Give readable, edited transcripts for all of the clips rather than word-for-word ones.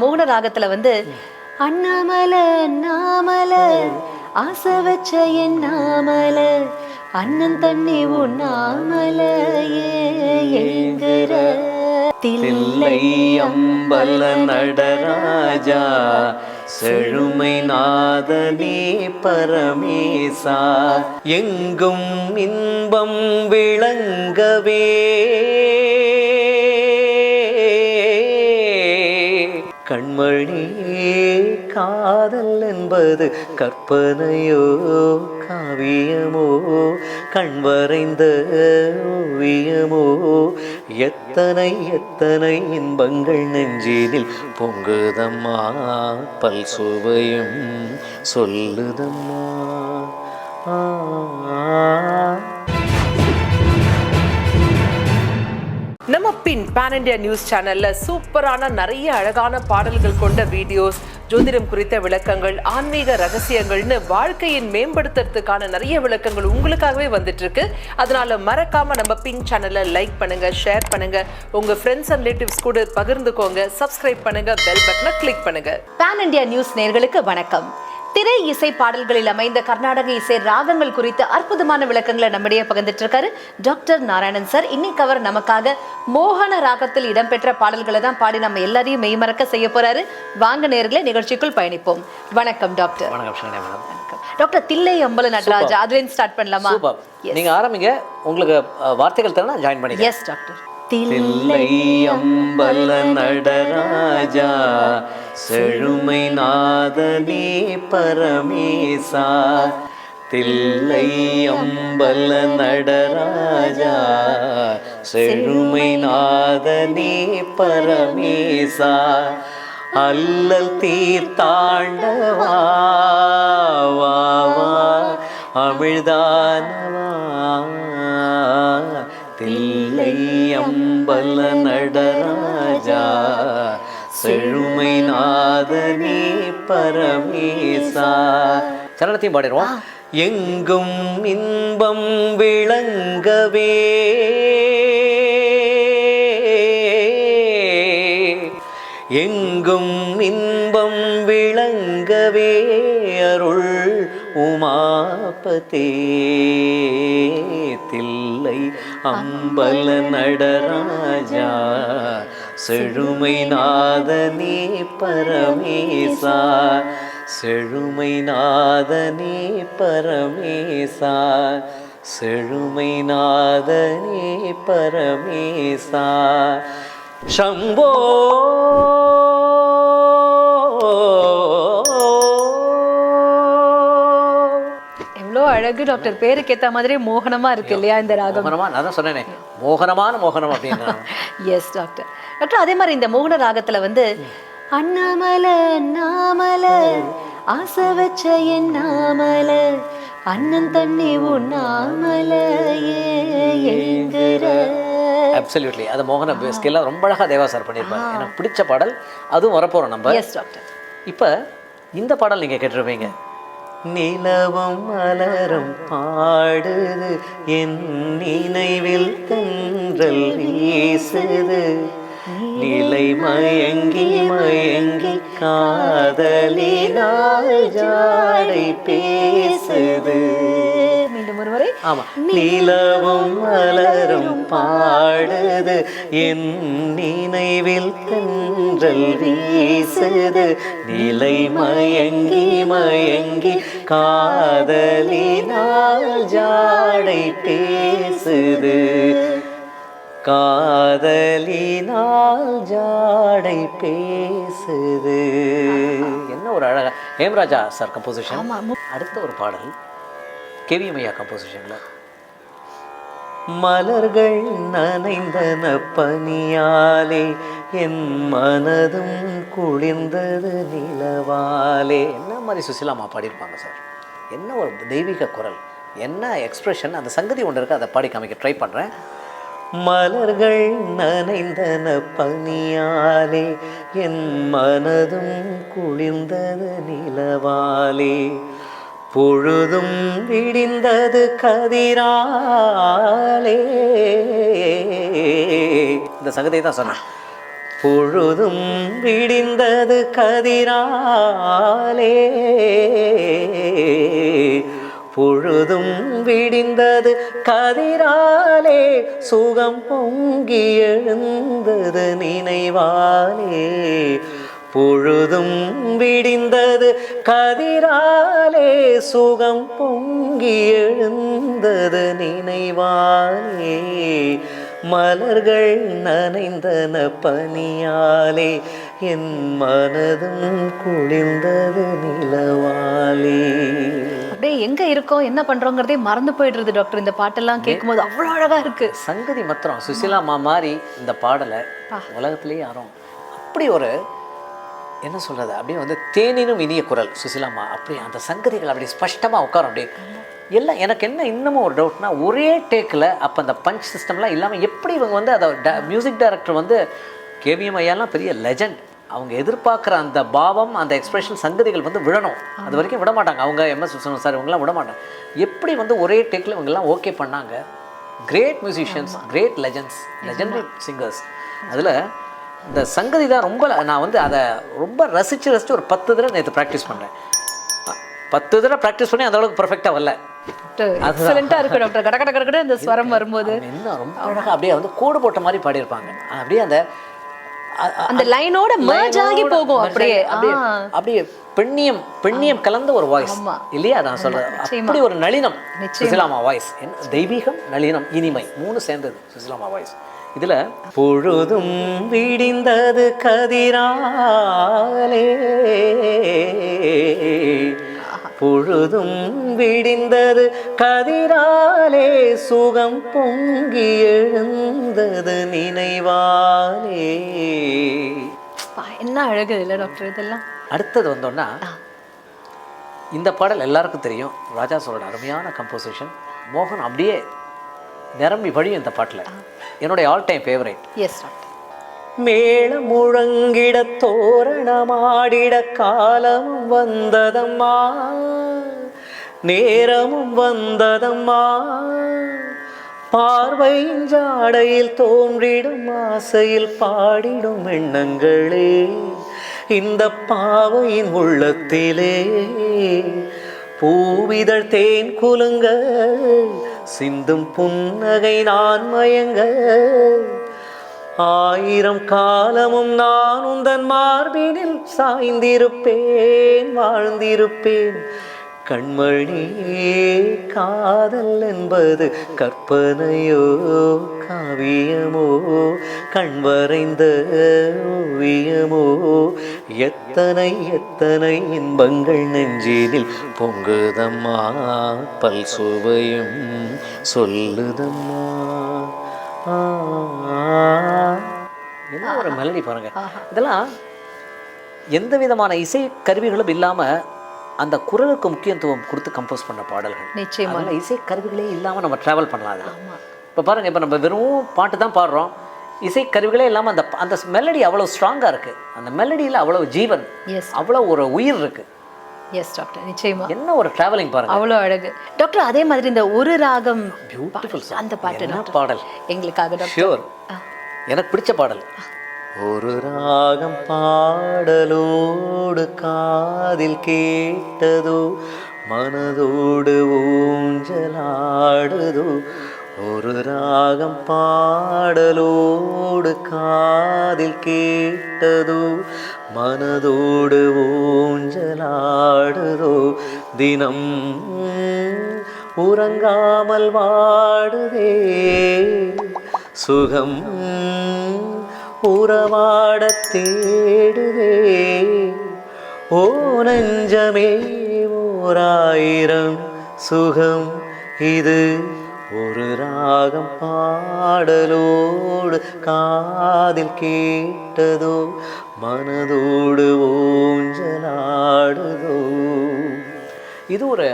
மோகன ராகத்துல வந்து அண்ணாமல நாமல ஆசை வச்ச என் நாமல அண்ணன் தண்ணி உண்ணாமல ஏங்குற தில்லை அம்பல நடராஜா செழுமை நாதனே பரமேசா எங்கும் இன்பம் விளங்கவே கண்மணியே காதல் என்பது கற்பனையோ காவியமோ கண்வரைந்த ஓவியமோ எத்தனை எத்தனை இன்பங்கள் நெஞ்சினில் பொங்குதம்மா பல் சுவையும் சொல்லுதம்மா. நம்ம பின் பேன் இண்டியா நியூஸ் சேனல்ல சூப்பரான நிறைய அழகான பாடல்கள் கொண்ட வீடியோஸ், ஜோதிடம் குறித்த விளக்கங்கள், ஆன்மீக ரகசியங்கள்னு வாழ்க்கையின் மேம்படுத்துறதுக்கான நிறைய விளக்கங்கள் உங்களுக்காகவே வந்துட்டு இருக்கு. அதனால மறக்காம நம்ம பின் சேனலை லைக் பண்ணுங்க, ஷேர் பண்ணுங்க, உங்க ஃப்ரெண்ட்ஸ் அண்ட் ரிலேட்டிவ்ஸ் கூட பகிர்ந்துக்கோங்க, சப்ஸ்கிரைப் பண்ணுங்க, பெல் பட்டனை கிளிக் பண்ணுங்க. பேன் இண்டியா நியூஸ் நேயர்களுக்கு வணக்கம். திரை இசை பாடல்களில் அமைந்த கர்நாடக இசை ராகங்கள் குறித்து அற்புதமான விளக்கங்களை நம்மிடையே பகிர்ந்துட்டு இருக்காரு டாக்டர் நாராயணன் சார். இன்னைக்கு அவர் நமக்காக மோகன ராகத்தில் இடம்பெற்ற பாடல்களை தான் பாடி நம்ம எல்லாரையும் மெய்மறக்க செய்ய போறாரு. வாங்க நேயர்களே, நிகழ்ச்சிக்குள் பயணிப்போம். வணக்கம் டாக்டர். வணக்கம் டாக்டர். தில்லை அம்பல நடராஜா, அதுல ஸ்டார்ட் பண்ணலாமா? நீங்க ஆரம்பிங்க. உங்களுக்கு வார்த்தைகள் தரனா ஜாயின் பண்ணி. Yes doctor. தில்லை அம்பல நடராஜா செழுமை நாதனே பரமேசா தில்லை அம்பல நடராஜா செழுமை நாதனே பரமேசா அல்லல் தீர்த்தாண்டவா வா வா அமிழ்தானவா தில்லை அம்பல நடராஜா செழுமை நாதனே பரமேசா. சரணத்தையும் பாடிடுவோம். எங்கும் இன்பம் விளங்கவே எங்கும் இன்பம் விளங்கவே அருள் உமாபதே தில்லை அம்பல நடராஜா செழுமை நாதனே பரமேசா செழுமை நாதனே பரமேசா செழுமை நாதனே பரமேசா சம்போ. அழகு டாக்டர். பேருக்கு ஏத்த மாதிரி மோகனமா இருக்கு இல்லையா இந்த ராகம்? மோகனமா, நான் தான் சொன்னேனே மோகனமான மோகனம் அப்படின்னா. Yes doctor. டாக்டர், அதே மாதிரி இந்த மோகன ராகத்துல வந்து அண்ணாமல நாமல ஆசை வச்ச என் நாமல அண்ணன் தண்ணி உண்ணாமல ஏங்குற. அப்சல்யூட்லி. அது மோகன ஸ்கேல்ல ரொம்ப அழகா தேவா சார் பண்ணியிருப்பாரு. எனக்கு பிடிச்ச பாடல் அதுவும் வரப்போறோம் நம்ம. Yes doctor. இப்போ இந்த பாடல் நீங்க கேட்டிருப்பீங்க. நிலவும் மலரும் பாடுது என் நினைவில் தென்றல் வீசுது நிலை மயங்கி மயங்கி காதலினால் ஜாடை பேசுது. மீண்டும் ஒருவரை. ஆமா. நிலவும் மலரும் பாடுது என் நினைவில் தென்றல் வீசுது நிலை மயங்கி மயங்கி காதலினால் ஜாடை பேசுது காதலினால் ஜாடை பேசுது. என்ன ஒரு அழகா ஹேம்ராஜா சார் கம்போசிஷன். அடுத்த ஒரு பாடல் கேவி மையா கம்போசிஷன்ல. மலர்கள் நனைந்தன பனியாலே என் மனதும் குளிர்ந்தது நிலவாலே. என்ன மாதிரி சுசிலாமா பாடியிருப்பாங்க சார். என்ன ஒரு தெய்வீக குரல், என்ன எக்ஸ்பிரஷன். அந்த சங்கதி ஒன்று இருக்குது, அதை பாடி காமிக்க ட்ரை பண்ணுறேன். மலர்கள் நனைந்தன பனியாலே என் மனதும் குளிர்ந்தது நிலவாலே பொழுதும் விடிந்தது கதிராலே. இந்த சங்கதியை தான் சொன்னேன். பொழுதும் விடிந்தது கதிராலே, பொழுதும் விடிந்தது கதிராலே, சுகம் பொங்கி எழுந்தது நினைவாலே. பொழுதும் விடிந்தது கதிராலே, சுகம் பொங்கி எழுந்தது நினைவாலே. மலர்கள் நனைந்தன பனியாலே, என் மனதும் குளிர்ந்தது நிலவாலே. அப்படியே எங்க இருக்கோம் என்ன பண்றோங்கிறதே மறந்து போயிடுறது டாக்டர். இந்த பாட்டெல்லாம் கேட்கும்போது அவ்வளோ அழகா இருக்கு. சங்கதி மாத்திரம் சுசிலாமா மாதிரி இந்த பாடலை உலகத்திலேயே யாரும் அப்படி ஒரு என்ன சொல்றது, அப்படியே வந்து தேனினும் இனிய குரல் சுசிலாமா. அப்படி அந்த சங்கதிகள் அப்படி ஸ்பஷ்டமாக உட்காரும். அப்படியே எல்லாம் எனக்கு என்ன இன்னமும் ஒரு டவுட்னா, ஒரே டேக்கில் அப்போ அந்த பஞ்ச் சிஸ்டம்லாம் இல்லாமல் எப்படி இவங்க வந்து அதை மியூசிக் டைரக்டர் வந்து கேவிஎம் ஐயாலாம் பெரிய லெஜண்ட். அவங்க எதிர்பார்க்குற அந்த பாவம், அந்த எக்ஸ்பிரஷன், சங்கதிகள் வந்து விழணும். அது வரைக்கும் விட மாட்டாங்க. அவங்க எம்எஸ் விஸ்வநாதன் சார் இவங்கெல்லாம் விட மாட்டாங்க. எப்படி வந்து ஒரே டேக்கில் இவங்கெல்லாம் ஓகே பண்ணாங்க. Great musicians, great legendary singers. அதில் இந்த சங்கதி தான் ரொம்ப நான் வந்து அதை ரொம்ப ரசித்து ஒரு 10 தடவை நேற்று ப்ராக்டிஸ் பண்ணேன். 10 தடவை ப்ராக்டிஸ் பண்ணி அந்த அளவுக்கு பர்ஃபெக்டாக வரல. எக்ஸலென்ட்டா இருக்கு டாக்டர். கட கட கட அந்த ஸ்வரம் வரும்போது என்ன ரொம்ப அழகாக அப்படியே வந்து கோடு போட்ட மாதிரி பாடியிருப்பாங்க. அப்படியே அந்த லைனோட மர்ஜ் ஆகி போகும். அப்படியே அப்படியே பெண்ணியம் கலந்த ஒரு வாய்ஸ் இல்லையா? நான் சொல்றேன், அப்படி ஒரு நளினம் சுசிலாமா வாய்ஸ். தெய்வீகம், நளினம், இனிமை 3 சேர்ந்தது சுசிலாமா வாய்ஸ். இதுல பொழுதும் விடிந்தது கதிராலே, பொழுதும் விடிந்தது கதிராலே, சுகம் பொங்கி எழுந்தது நினைவாலே. என்ன அழகு இல்லை டாக்டர் இதெல்லாம். அடுத்தது வந்தோன்னா, இந்த பாடல் எல்லாருக்கும் தெரியும், ராஜா சோழோட அருமையான கம்போசிஷன். மோகன் அப்படியே நிரம்பி வழியும் இந்த பாட்டில். என்னுடைய all time favourite. Yes doctor. மேள முழங்கிட தோரணமாடிட காலமும் வந்ததம்மா, நேரமும் வந்ததம்மா, பார்வையின் ஜாடையில் தோன்றிடும் ஆசையில் பாடிடும் எண்ணங்களே, இந்த பாவையின் உள்ளத்திலே பூவிதழ் தேன் குலுங்க, சிந்தும் புன்னகை நான் மயங்க, 1000 காலமும் நான் உந்தன் மார்பினில் சாய்ந்திருப்பேன், வாழ்ந்திருப்பேன். கண்மணியே, காதல் என்பது கற்பனையோ காவியமோ, கண்வரைந்த ஓவியமோ, எத்தனை எத்தனை இன்பங்கள் நெஞ்சினில் பொங்குதம்மா, பல் சுவையும் சொல்லுதம்மா. என்ன ஒரு மெலடி பாருங்க. இதெல்லாம் எந்த விதமான இசை கருவிகளும் இல்லாம அந்த குரலுக்கு முக்கியத்துவம் கொடுத்து கம்போஸ் பண்ண பாடல்கள். நிச்சயமா இசை கருவிகளே இல்லாம நம்ம டிராவல் பண்ணலாம் அதில். இப்போ பாருங்க, இப்போ நம்ம வெறும் பாட்டு தான் பாடுறோம், இசை கருவிகளே இல்லாமல் அந்த மெலடி அவ்வளோ ஸ்ட்ராங்காக இருக்கு. அந்த மெலடியில் அவ்வளோ ஜீவன், அவ்வளோ ஒரு உயிர் இருக்கு. எஸ் டாக்டர், நிச்சயமா. என்ன ஒரு டிராவலிங் பாருங்க, அவ்வளோ அழகு டாக்டர். அதே மாதிரி இந்த ஒரு ராகம் பியூட்டிஃபுல் அந்த பாட்டு, என்ன பாடல் எங்களுக்காக டாக்டர். ஷூர், எனக்கு பிடிச்ச பாடல். ஒரு ராகம் பாடலோடு காதில் கேட்டதோ, மனதோடு ஊஞ்சலாடுதோ. ஒரு ராகம் பாடலோடு காதில் கேட்டதோ, மனதோடு ஊஞ்சலாடுதோ. தினம் உறங்காமல் வாடுதே, சுகம் உறவாட தேடுதே. ஓ நெஞ்சமே, 1000 சுகம் இது, ஒரு ராகம் பாடலோடு காதில் கேட்டதோ, மனதோடு ஊஞ்சலாடுதோ. இது ஒரு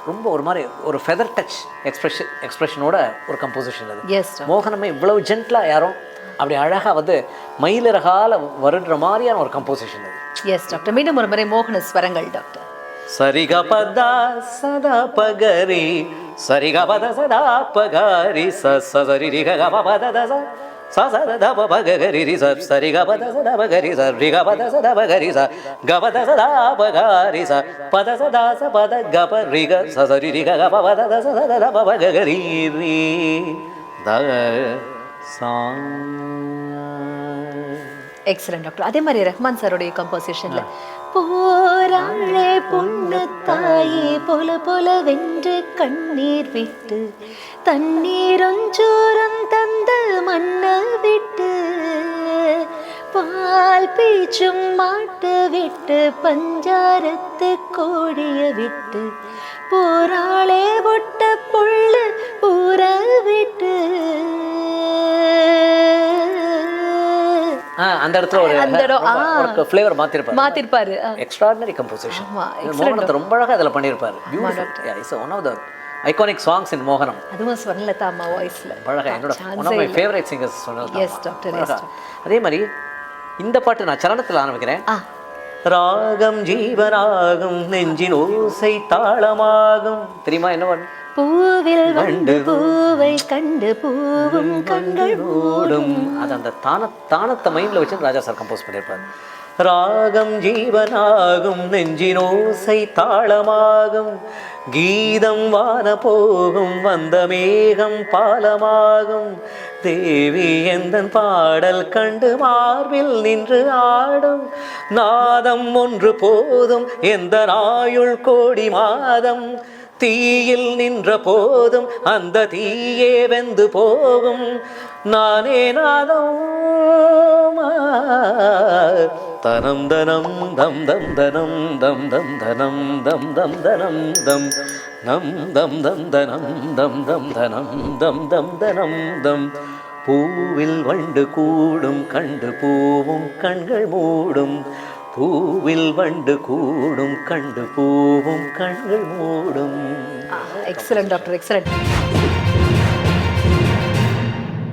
ரொம்ப ஒரு மாதிரி ஒரு ஃபெதர் டச் எக்ஸ்பிரஷனோட ஒரு கம்போசிஷன் அது. மோகனமே இவ்வளவு ஜென்ட்லாக யாரும் அப்படி அழகாக வந்து மயிலிறகால வருடுற மாதிரியான ஒரு கம்போசிஷன் அது. Yes doctor. மீண்டும் ஒரு முறை மோகன ஸ்வரங்கள் டாக்டர். சரிகபதா சதா பகரி, சரிகபத சதா பகரி, சரி ரிகபத சா ச த ப ப க க ரி ரி ச சரி க ப த ச த ப க ரி ச ரி க ப த ச த ப க ரி ச க ப த ச த ப க ரி ச ப த ச த ச ப த க ப ரி க ச ச ரி ரி க க ப ப த த ச த த ப ப க க ரி ரி த சா. Excellent doctor. அதே மாதிரி ரஹ்மான் சாரோடைய கம்போசிஷன்ல போராளே பொண்ணு தாயே பொல பொல வென்று கண்ணீர் விட்டு தண்ணீரொஞ்சோரம் தந்த மண்ண விட்டு பால் பீச்சும் மாட்டு விட்டு பஞ்சாரத்து கோழிய விட்டு போராளே பொட்ட புள்ளு ஊற விட்டு. அந்த இடத்துல ஒரு ஃப்ளேவர் மாத்திருப்பாரு. Extraordinary composition. ஆமா, மோகனத்தை ரொம்ப அழகா அதில் பண்ணியிருப்பாரு. It's one of the iconic songs in மோகனம். அதுவும் ஸ்வர்ணலதா அம்மா வாய்ஸ்ல அழகா என்னோட one of my favourite singers சொன்னது. Yes doctor. அதே மாதிரி இந்த பாட்டு நான் சரணத்தில் ஆரம்பிக்கிறேன். ராகம் ஜீவராகும் நெஞ்சின் ஓசை தாளமாகும். தெரியுமா என்ன பண்ணு? பூவில் வண்டு பூவை கண்டு பூவும் கண்கள் மூடும். அது அந்த தானத்தை மைண்ட்ல வச்சு ராஜா சார் கம்போஸ் பண்ணியிருப்பாரு. ராகம் ஜீவனாகும் நெஞ்சின் ஓசை தாளமாகும் கீதம் வான போகும் வந்த மேகம் பாலமாகும் தேவி எந்தன் பாடல் கண்டு மார்பில் நின்று ஆடும் நாதம் ஒன்று போதும் எந்த ஆயுள் கோடி மாதம் தீயில் நின்ற போதும் அந்த தீயே வெந்து போகும் நானே நாதம் தனம் தனம் தம் தம் தனம் தம் தம் தனம் தம் தம் தனம் தம் நம் தம் தம் தனம் தம் தம் தனம் தம் தம் தனம் தம். பூவில் வண்டு கூடும் கண்டு பூவும் கண்கள் மூடும் பூவில் வண்டு கூடும் கண்டு பூவும் கண்கள் மூடும். Excellent doctor, excellent.